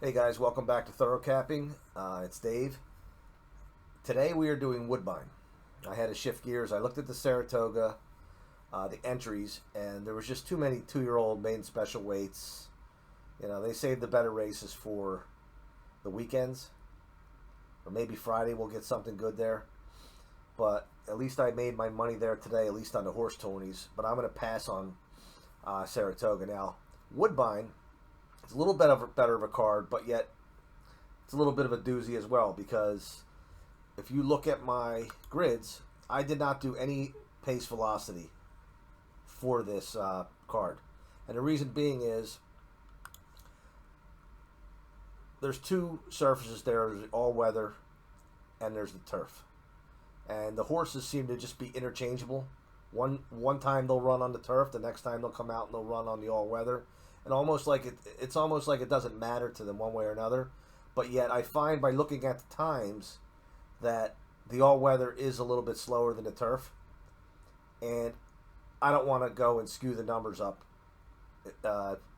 Hey guys, welcome back to Thorough Capping. It's Dave. Today we are doing Woodbine. I had to shift gears. I looked at the Saratoga, the entries, and there was just too many 2-year-old maiden special weights. You know, they save the better races for the weekends, or maybe Friday we'll get something good there. But at least I made my money there today, at least on the horse tonies. But I'm going to pass on Saratoga now. Woodbine. It's a little bit better of a card, but yet it's a little bit of a doozy as well, because if you look at my grids, I did not do any pace velocity for this card. And the reason being is there's two surfaces there. There's all weather and there's the turf. And the horses seem to just be interchangeable. One time they'll run on the turf, the next time they'll come out and they'll run on the all weather. And it's almost like it doesn't matter to them one way or another. But yet I find by looking at the times that the all-weather is a little bit slower than the turf. And I don't want to go and skew the numbers up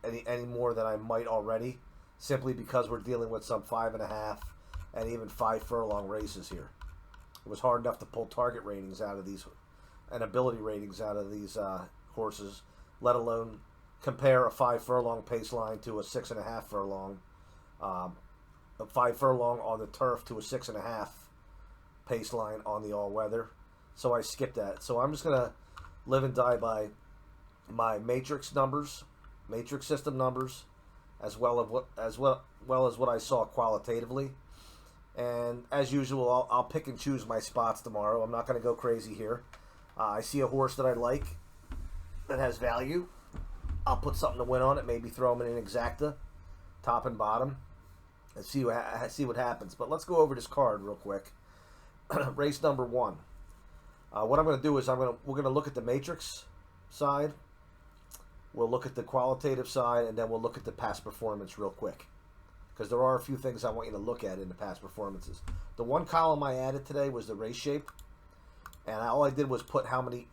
any more than I might already, simply because we're dealing with some 5.5 and even 5 furlong races here. It was hard enough to pull target ratings out of these and ability ratings out of these horses, let alone compare a 5 furlong pace line to a 6.5 furlong, a 5 furlong on the turf to a 6.5 pace line on the all weather. So I skipped that. So I'm just gonna live and die by my matrix numbers, matrix system numbers, as well as what I saw qualitatively. And as usual, I'll pick and choose my spots tomorrow. I'm not gonna go crazy here. I see a horse that I like that has value. I'll put something to win on it. Maybe throw them in an exacta, top and bottom, and see what happens. But let's go over this card real quick. Race number 1. What I'm going to do is we're going to look at the matrix side. We'll look at the qualitative side, and then we'll look at the past performance real quick, because there are a few things I want you to look at in the past performances. The one column I added today was the race shape, and all I did was put how many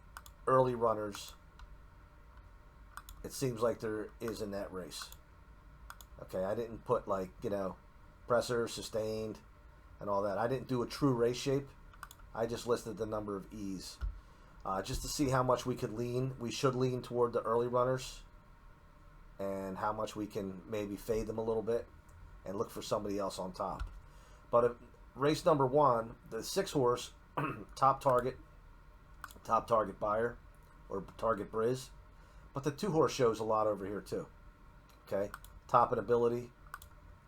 early runners it seems like there is in that race. Okay, I didn't put presser, sustained, and all that. I didn't do a true race shape. I just listed the number of E's. Just to see how much we should lean toward the early runners, and how much we can maybe fade them a little bit and look for somebody else on top. But race number 1, the 6 horse, top target buyer, or target Briz. But the 2 horse shows a lot over here too. Okay, top in ability,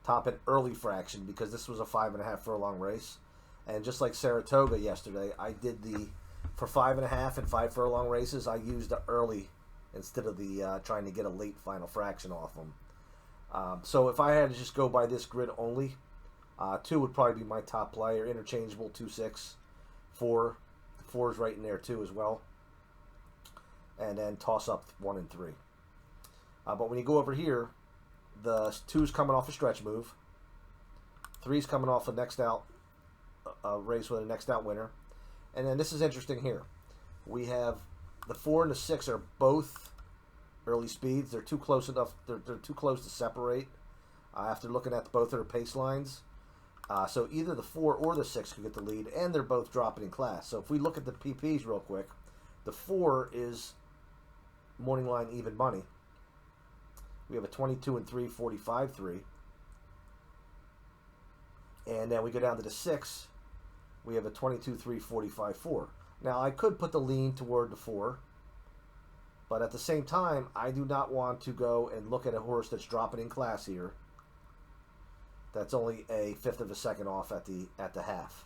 top in early fraction, because this was a 5.5 furlong race. And just like Saratoga yesterday, I did for 5.5 and 5 furlong races, I used the early instead of the trying to get a late final fraction off them. So if I had to just go by this grid only, 2 would probably be my top player, interchangeable, 2, 6, 4. The 4 is right in there too as well. And then toss up 1 and 3. But when you go over here, the 2's coming off a stretch move. 3's coming off a next out race with a next out winner. And then this is interesting here. We have the 4 and the 6 are both early speeds. They're too close enough. They're too close to separate after looking at both of their pace lines. So either the 4 or the 6 could get the lead, and they're both dropping in class. So if we look at the PPs real quick, the 4 is morning line even money. We have a 22 and 3, 45 3. And then we go down to the 6. We have a 22 3, 45 4. Now I could put the lean toward the 4, but at the same time, I do not want to go and look at a horse that's dropping in class here. That's only a 1/5 of a second off at the half.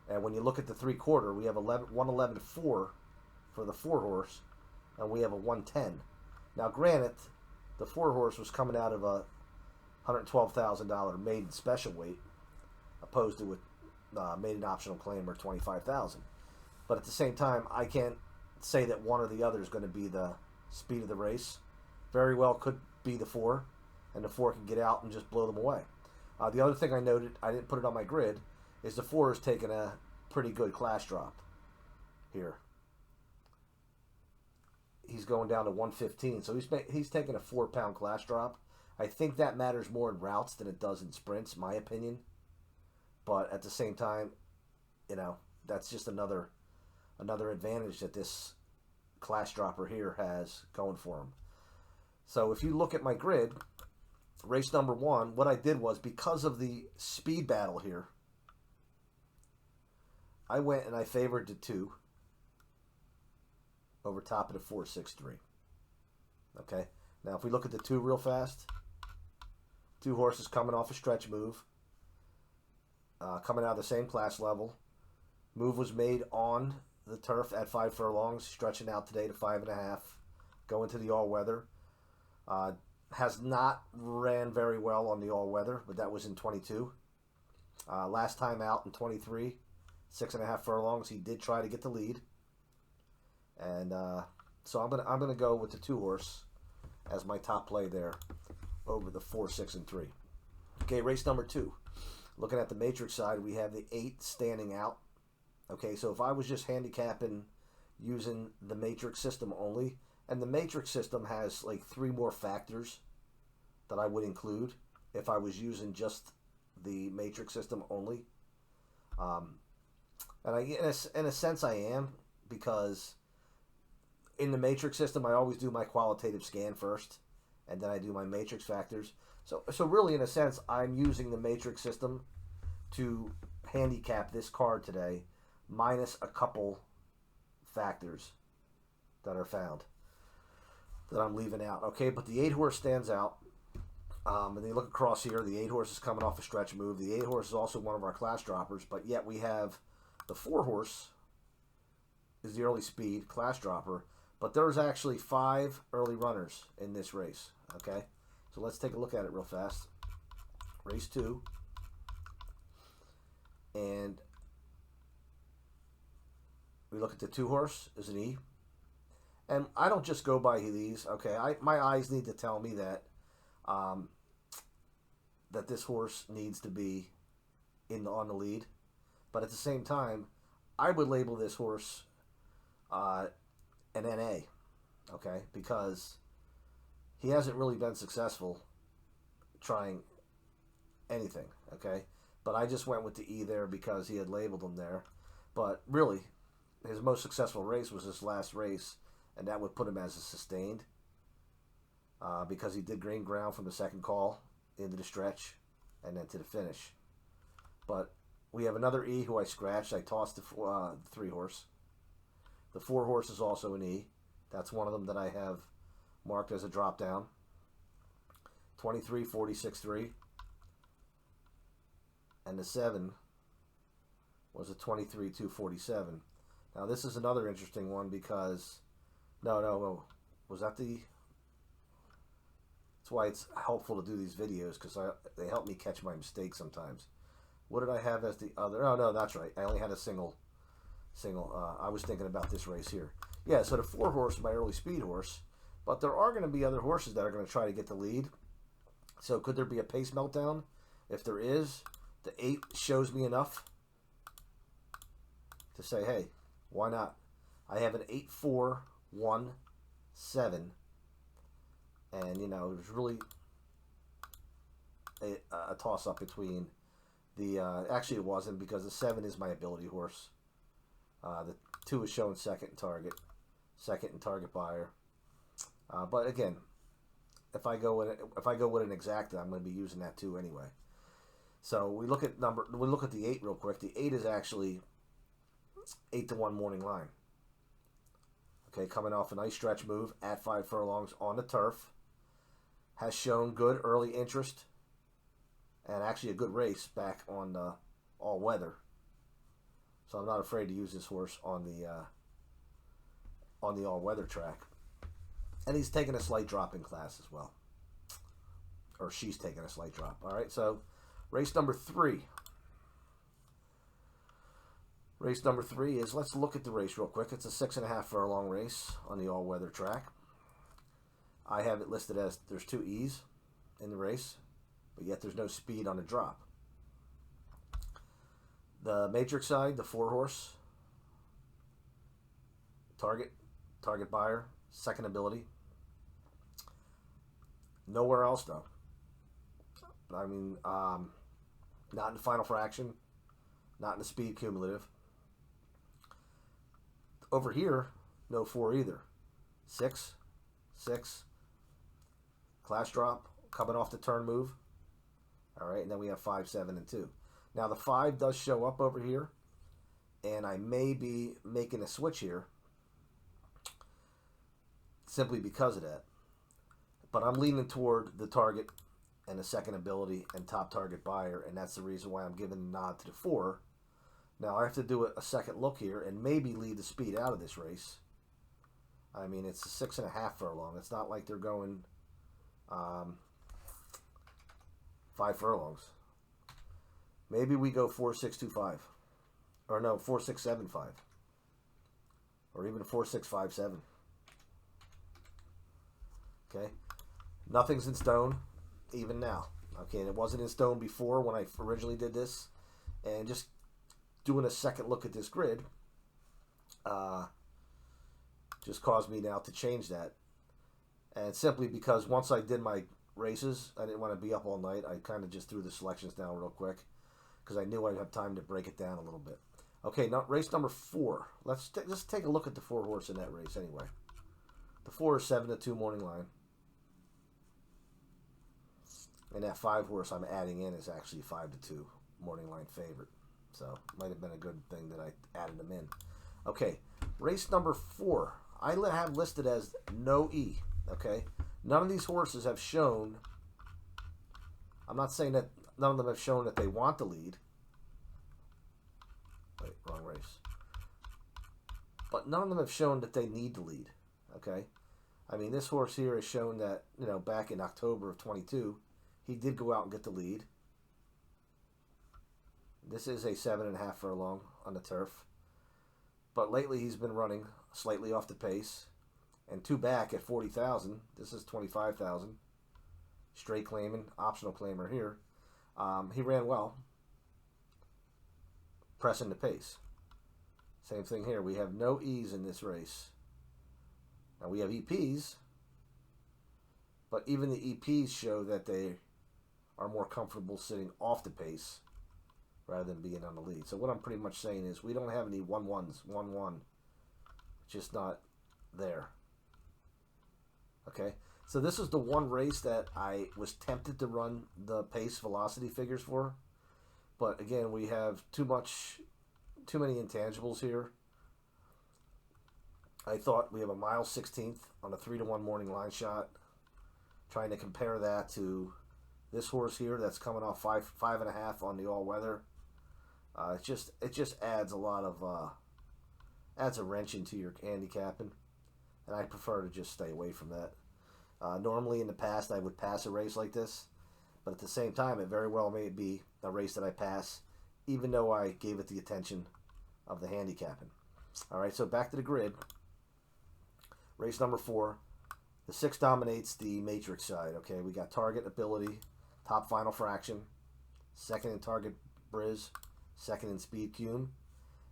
And when you look at the 3/4, we have 111 4 for the 4 horse. And we have a 110. Now, granted, the 4 horse was coming out of a $112,000 maiden special weight, opposed to a maiden optional claim or $25,000. But at the same time, I can't say that one or the other is going to be the speed of the race. Very well could be the 4, and the 4 can get out and just blow them away. The other thing I noted, I didn't put it on my grid, is the 4 is taking a pretty good class drop here. He's going down to 115, so he's taking a 4-pound class drop. I think that matters more in routes than it does in sprints, my opinion. But at the same time, you know, that's just another advantage that this class dropper here has going for him. So if you look at my grid, race number 1, what I did was, because of the speed battle here, I went and I favored the 2 over top of the 4, 6, 3. Okay, now if we look at the 2 real fast, 2 horses coming off a stretch move, coming out of the same class level. Move was made on the turf at 5 furlongs, stretching out today to 5.5, going to the all-weather. Has not ran very well on the all-weather, but that was in 22. Last time out in 23, 6.5 furlongs, he did try to get the lead. And so I'm gonna go with the 2 horse as my top play there over the 4, 6, and 3. Okay, race number 2. Looking at the matrix side, we have the 8 standing out. Okay, so if I was just handicapping using the matrix system only, and the matrix system has like 3 more factors that I would include if I was using just the matrix system only. And in a sense I am, because in the matrix system I always do my qualitative scan first, and then I do my matrix factors. So really, in a sense, I'm using the matrix system to handicap this card today, minus a couple factors that are found that I'm leaving out. Okay, but the 8 horse stands out. And then you look across here, the 8 horse is coming off a stretch move. The 8 horse is also one of our class droppers, but yet we have the 4 horse is the early speed class dropper, but there's actually 5 early runners in this race. Okay, so let's take a look at it real fast. Race 2, and we look at the 2 horse is an E, and I don't just go by these. Okay, my eyes need to tell me that that this horse needs to be on the lead, but at the same time, I would label this horse an NA. Okay, because he hasn't really been successful trying anything, okay? But I just went with the E there because he had labeled him there. But really, his most successful race was this last race, and that would put him as a sustained, because he did green ground from the second call into the stretch and then to the finish. But we have another E who I scratched. I tossed the 3 horse. The 4 horse is also an E. That's one of them that I have marked as a drop down. 23, 46, 3. And the 7 was a 23, 247. Now this is another interesting one because no. Was that the... That's why it's helpful to do these videos, because they help me catch my mistakes sometimes. What did I have as the other? Oh, no, that's right. I only had a single. I was thinking about this race here. Yeah, so the 4 horse is my early speed horse, but there are going to be other horses that are going to try to get the lead. So could there be a pace meltdown? If there is, the 8 shows me enough to say, hey, why not? I have an 8, 4, 1, 7. And, you know, there's really a toss-up between the... actually, it wasn't, because the 7 is my ability horse. The 2 is showing second and target buyer. But again, if I go with an exacta, I'm going to be using that too anyway. So we look at the 8 real quick. The 8 is actually 8-1 morning line. Okay, coming off a nice stretch move at 5 furlongs on the turf. Has shown good early interest, and actually a good race back on all weather. So I'm not afraid to use this horse on the all weather track. And he's taking a slight drop in class as well, or she's taking a slight drop. All right, so race number 3. Race number 3 is, let's look at the race real quick. It's a 6.5 furlong race on the all weather track. I have it listed as there's 2 E's in the race, but yet there's no speed on the drop. The matrix side, the 4 horse, target buyer, second ability. Nowhere else though. I mean, not in the final fraction, not in the speed cumulative. Over here, no 4 either. 6, 6, class drop, coming off the turn move. All right, and then we have 5, 7, and 2. Now the 5 does show up over here, and I may be making a switch here simply because of that. But I'm leaning toward the target and the second ability and top target buyer, and that's the reason why I'm giving a nod to the 4. Now I have to do a second look here and maybe leave the speed out of this race. I mean, it's a 6.5 furlong. It's not like they're going 5 furlongs. Maybe we go 4.625, or no, 4.675, or even 4.657. Okay, nothing's in stone, even now. Okay, and it wasn't in stone before when I originally did this, and just doing a second look at this grid just caused me now to change that. And simply because once I did my races, I didn't want to be up all night. I kind of just threw the selections down real quick because I knew I'd have time to break it down a little bit. Okay, now race number 4. Let's take a look at the 4 horse in that race anyway. The 4 is 7-2 morning line. And that 5 horse I'm adding in is actually 5-2 morning line favorite. So might have been a good thing that I added them in. Okay, race number 4. I have listed as no E. Okay, none of these horses have shown. I'm not saying that none of them have shown that they want to lead. Wait, wrong race. But none of them have shown that they need to lead. Okay, I mean, this horse here has shown that, you know, back in October of 22, he did go out and get the lead. This is a 7.5 furlong on the turf. But lately he's been running slightly off the pace. And 2 back at 40,000. This is 25,000. Straight claiming, optional claimer here. He ran well. Pressing the pace. Same thing here. We have no E's in this race. Now we have EPs. But even the EPs show that they are more comfortable sitting off the pace rather than being on the lead. So what I'm pretty much saying is we don't have any 1-1s, 1-1. Just not there. Okay, so this is the one race that I was tempted to run the pace velocity figures for. But again, we have too many intangibles here. I thought we have a mile 16th on a 3-1 morning line shot. Trying to compare that to this horse here that's coming off 5.5 on the all weather. It just adds a lot of adds a wrench into your handicapping, and I prefer to just stay away from that. Normally in the past I would pass a race like this, but at the same time it very well may be a race that I pass, even though I gave it the attention of the handicapping. All right, so back to the grid. Race number 4. The 6 dominates the matrix side. Okay, we got target ability, top final fraction, second in target Briz, second in speed cum,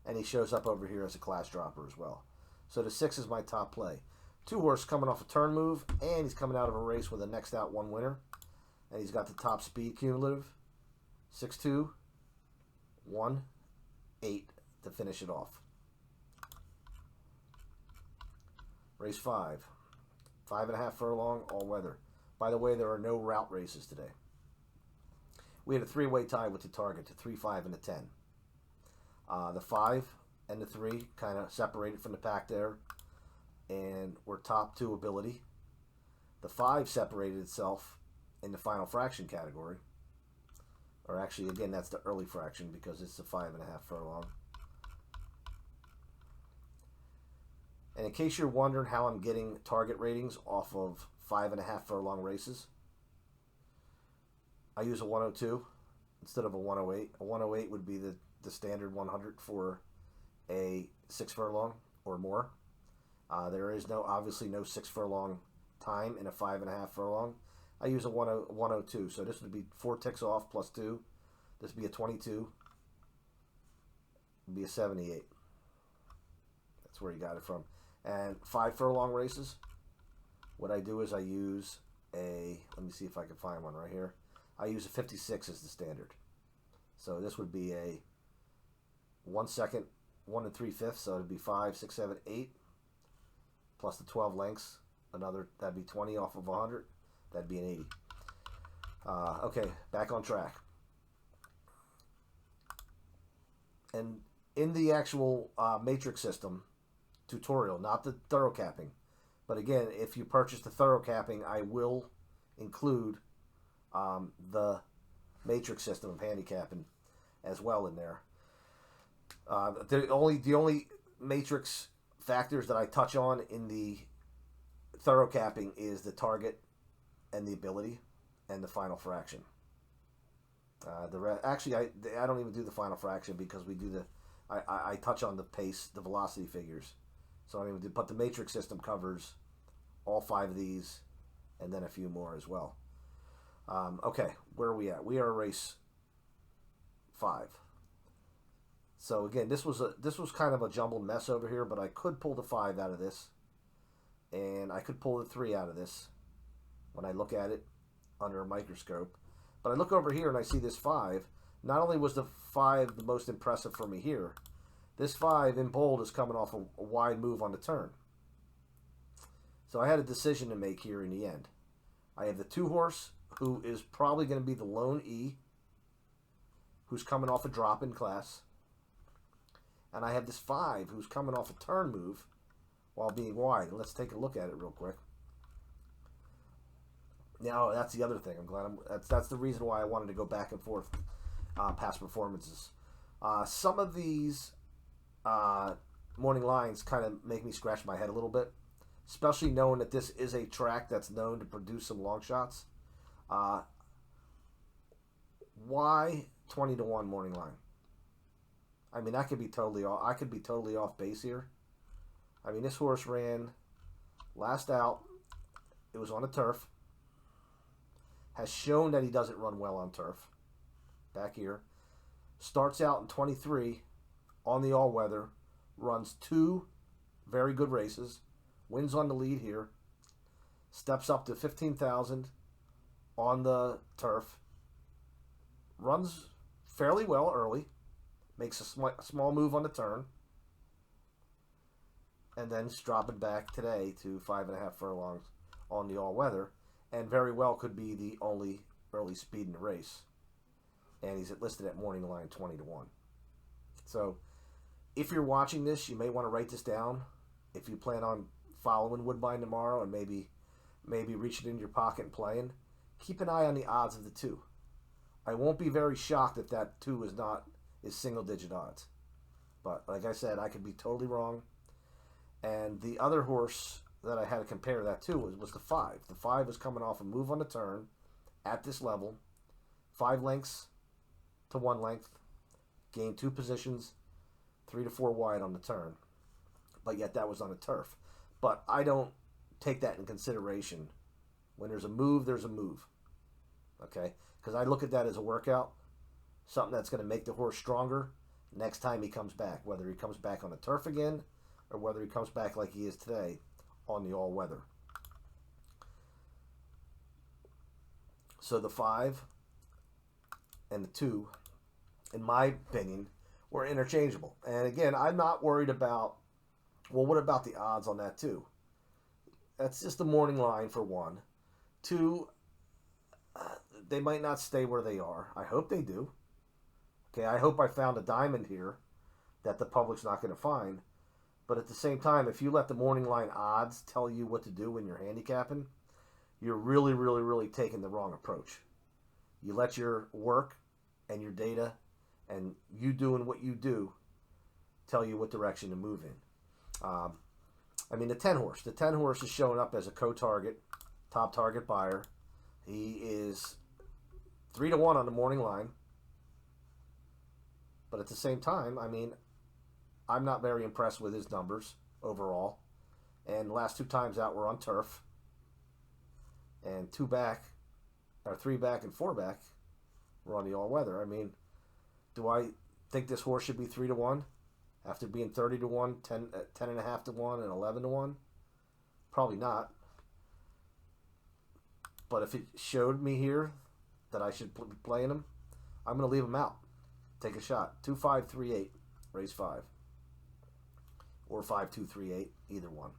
and he shows up over here as a class dropper as well. So the 6 is my top play. 2 horse coming off a turn move, and he's coming out of a race with a next out 1 winner, and he's got the top speed cumulative, 6-2, 1, 8 to finish it off. Race 5. 5.5 furlong, all weather. By the way, there are no route races today. We had a 3-way tie with the target, the 3, 5, and the 10. The 5 and the 3 kind of separated from the pack there, and were top 2 ability. The 5 separated itself in the final fraction category. Or actually, again, that's the early fraction because it's a 5.5 furlong. And in case you're wondering how I'm getting target ratings off of 5.5 furlong races, I use a 102 instead of a 108. A 108 would be the standard 100 for a 6 furlong or more. There is obviously no 6 furlong time in a 5.5 furlong. I use a 102, so this would be 4 ticks off plus 2. This would be a 22. Would be a 78. That's where you got it from. And 5 furlong races, what I do is I use a, let me see if I can find one right here. I use a 56 as the standard. So this would be a 1 second, 1 3/5, so it'd be 5, 6, 7, 8, plus the 12 lengths. Another, that'd be 20 off of 100. That'd be an 80. Okay, back on track. And in the actual matrix system tutorial, not the thorough capping, but again, if you purchase the thorough capping, I will include the matrix system of handicapping as well in there. The only matrix factors that I touch on in the thorough capping is the target and the ability and the final fraction. Actually, I don't even do the final fraction because we do I touch on the pace, the velocity figures. So I don't even do, but the matrix system covers all 5 of these and then a few more as well. Okay, where are we at? We are race 5. So again, this was kind of a jumbled mess over here, but I could pull the 5 out of this, and I could pull the 3 out of this when I look at it under a microscope. But I look over here and I see this 5. Not only was the 5 the most impressive for me here, this 5 in bold is coming off a wide move on the turn. So I had a decision to make here in the end. I have the 2 horse, who is probably going to be the lone E, who's coming off a drop in class. And I have this 5, who's coming off a turn move while being wide. And let's take a look at it real quick. Now, that's the other thing. I'm glad that's the reason why I wanted to go back and forth past performances. Some of these morning lines kind of make me scratch my head a little bit, especially knowing that this is a track that's known to produce some long shots. Why 20-1 morning line? I mean, I could be totally off base here. I mean, this horse ran last out. It was on a turf. Has shown that he doesn't run well on turf. Back here. Starts out in 23 on the all-weather. Runs 2 very good races. Wins on the lead here. Steps up to 15,000 on the turf. Runs fairly well early. Makes a small move on the turn. And then it's dropping back today to 5.5 furlongs on the all-weather. And very well could be the only early speed in the race. And he's listed at morning line 20-1. So, if you're watching this, you may want to write this down. If you plan on following Woodbine tomorrow and maybe reaching into your pocket and playing, keep an eye on the odds of the 2. I won't be very shocked if that 2 is single-digit odds. But, like I said, I could be totally wrong. And the other horse that I had to compare that to was the 5. The 5 was coming off a move on the turn at this level. 5 lengths to 1 length. Gained 2 positions. 3 to 4 wide on the turn. But yet that was on a turf. But I don't take that in consideration. When there's a move, there's a move. Okay? Because I look at that as a workout. Something that's going to make the horse stronger next time he comes back. Whether he comes back on a turf again or whether he comes back like he is today on the all-weather. So the 5 and the 2, in my opinion, were interchangeable. And again, I'm not worried about, well, what about the odds on that too? That's just the morning line for 1. 2, they might not stay where they are. I hope they do. Okay, I hope I found a diamond here that the public's not going to find. But at the same time, if you let the morning line odds tell you what to do when you're handicapping, you're really, really, really taking the wrong approach. You let your work and your data and you doing what you do tell you what direction to move in. I mean, the 10 horse. The 10 horse is showing up as a co-target, top target buyer. He is 3-1 on the morning line. But at the same time, I mean, I'm not very impressed with his numbers overall. And the last 2 times out were on turf. And 3 back and 4 back were on the all-weather. I mean, do I think this horse should be 3-1 after being 30-1, 10.5 to 1, and 11 to 1? Probably not. But if it showed me here that I should be playing them, I'm going to leave them out. Take a shot. 2-5-3-8, race 5. Or 5-2-3-8, either one.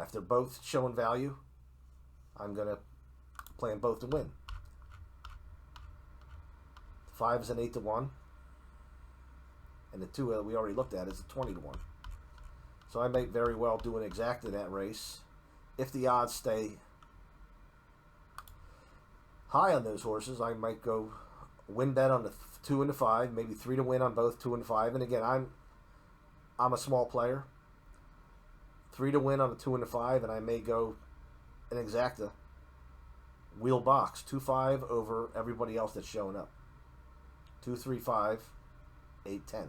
If they're both showing value, I'm going to play them both to win. 5 is an 8-1. And the 2 we already looked at is a 20-1. So I may very well do an exact in that race if the odds stay high on those horses. I might go win bet on the 2 and the 5, maybe 3 to win on both 2 and 5. And again, I'm a small player. 3 to win on the 2 and the 5, and I may go an exacta wheel box 2-5 over everybody else that's showing up. 2-3-5, 8-10.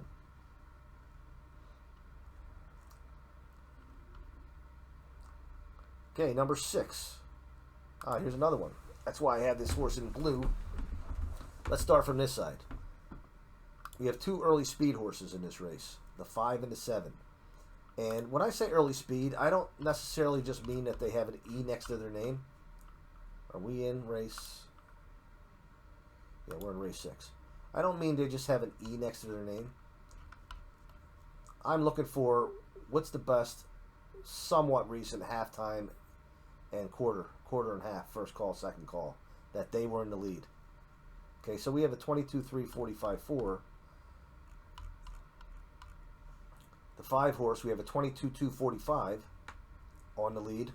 Okay, number 6. Here's another one. That's why I have this horse in blue. Let's start from this side. We have 2 early speed horses in this race, the 5 and the 7. And when I say early speed, I don't necessarily just mean that they have an E next to their name. Are we in race? Yeah, we're in race 6. I don't mean they just have an E next to their name. I'm looking for what's the best, somewhat recent halftime and quarter and half, first call, second call, that they were in the lead. Okay, so we have a 22-3-45-4. The 5 horse, we have a 22-2-45 on the lead.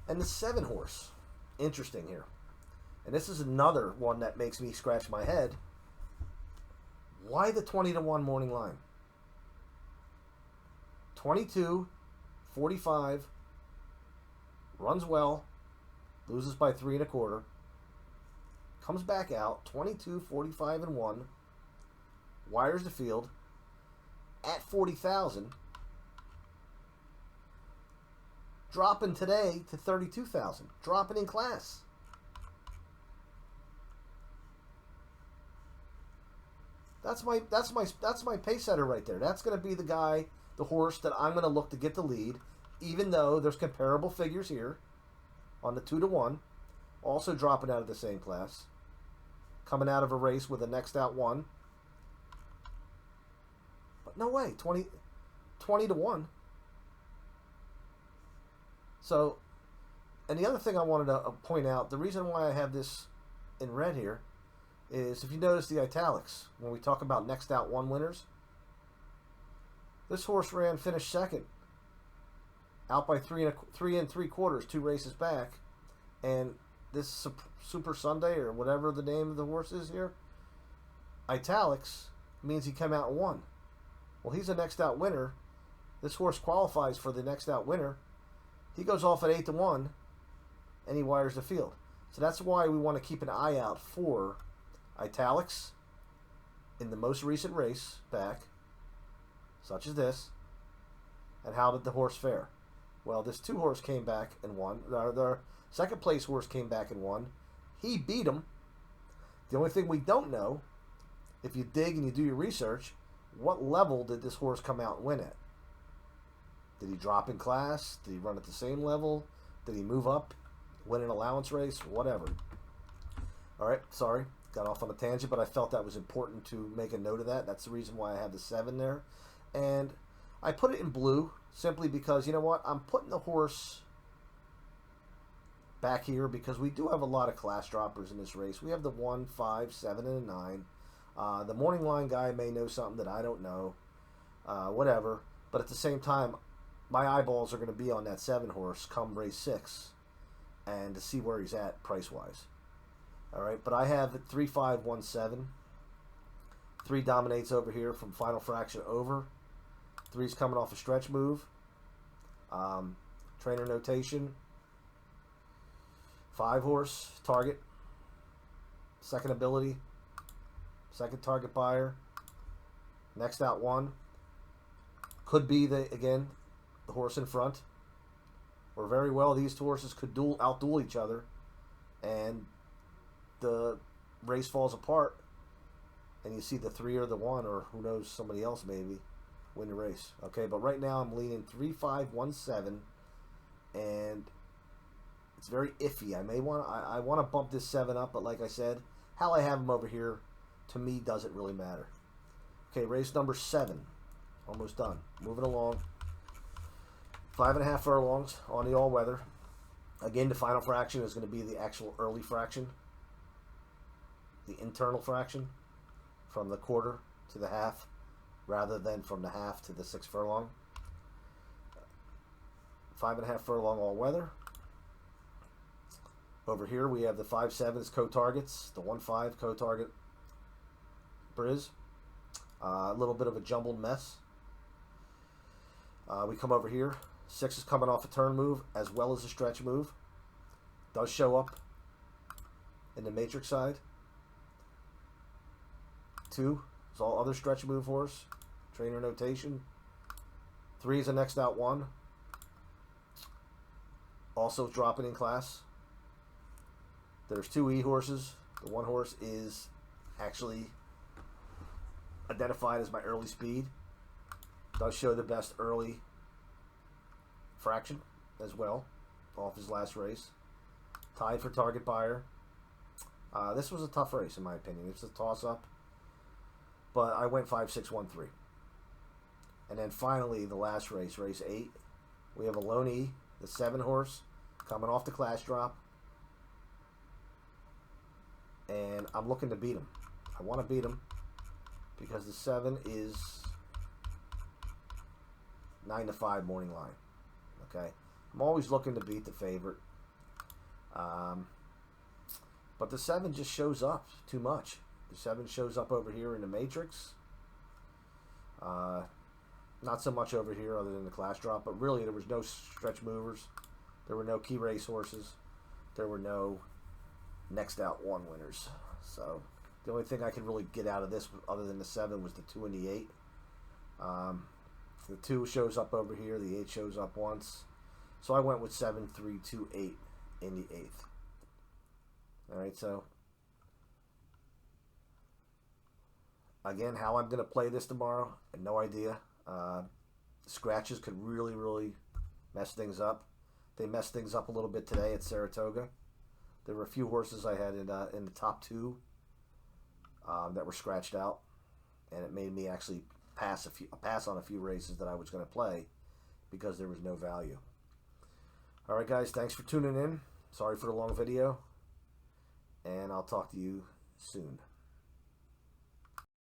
And the 7 horse, interesting here. And this is another one that makes me scratch my head. Why the 20-1 morning line? 22-45, runs well, loses by 3 1/4, comes back out 22-45-1, wires the field at 40,000, dropping today to 32,000, dropping in class. That's my pace setter right there. That's going to be the guy, the horse that I'm going to look to get the lead, even though there's comparable figures here on the 2-1, also dropping out of the same class, coming out of a race with a next out 1. But no way, 20-1. So, and the other thing I wanted to point out, the reason why I have this in red here is if you notice the italics, when we talk about next out 1 winners, this horse finished second, out by 3 3/3, 2 races back, and this Super Sunday, or whatever the name of the horse is here, italics means he came out and won. Well, he's a next out winner. This horse qualifies for the next out winner. He goes off at 8-1, and he wires the field. So that's why we want to keep an eye out for italics in the most recent race back, such as this. And how did the horse fare? Well, this 2 horse came back and won. The second place horse came back and won. He beat him. The only thing we don't know, if you dig and you do your research, what level did this horse come out and win at? Did he drop in class? Did he run at the same level? Did he move up, win an allowance race? Whatever. All right, sorry. Got off on a tangent, but I felt that was important to make a note of that. That's the reason why I have the 7 there. And I put it in blue simply because, you know what, I'm putting the horse back here because we do have a lot of class droppers in this race. We have the 1, 5, 7, and a 9. The morning line guy may know something that I don't know. Whatever. But at the same time, my eyeballs are going to be on that 7 horse come race 6 and to see where he's at price-wise. All right, but I have it 3-5-1-7. 3 dominates over here from final fraction over. 3's coming off a stretch move. Trainer notation. 5 horse target. Second ability. Second target buyer. Next out 1. Could be the horse in front. Or very well these 2 horses could outduel each other, and the race falls apart, and you see the 3 or the 1, or who knows, somebody else maybe win the race. Okay, but right now I'm leaning 3-5-1-7, and It's very iffy. I want to bump this 7 up, but like I said, how I have him over here, to me, doesn't really matter. Okay, race number 7. Almost done. Moving along. 5.5 furlongs on the all-weather. Again, the final fraction is going to be the actual early fraction. The internal fraction. From the quarter to the half. Rather than from the half to the 6 furlong. 5.5 furlong all-weather. Over here we have the 5.7s co-targets. The 1.5 co-target Briz. A little bit of a jumbled mess. We come over here. 6 is coming off a turn move as well as a stretch move. Does show up in the matrix side. 2 is all other stretch move horse. Trainer notation. 3 is a next out 1. Also dropping in class. There's 2 E horses. The 1 horse is actually identified as my early speed. Does show the best early fraction as well off his last race. Tied for target buyer. This was a tough race in my opinion. It's a toss-up. But I went 5-6-1-3. And then finally the last race, race 8. We have a lone E, the 7 horse, coming off the class drop. And I'm looking to beat him. I want to beat him because the 7 is 9-5 morning line. Okay, I'm always looking to beat the favorite, but the 7 just shows up too much. The 7 shows up over here in the matrix. Not so much over here other than the class drop, but really there was no stretch movers. There were no key race horses. There were no next out 1 winners. So the only thing I could really get out of this other than the 7 was the 2 and the 8. The 2 shows up over here. The 8 shows up once. So I went with 7, 3, 2, 8 in the 8th. Alright, so again, how I'm going to play this tomorrow, I have no idea. Scratches could really, really mess things up. They messed things up a little bit today at Saratoga. There were a few horses I had in the top 2 that were scratched out, and it made me actually pass on a few races that I was going to play because there was no value. All right, guys, thanks for tuning in. Sorry for the long video, and I'll talk to you soon.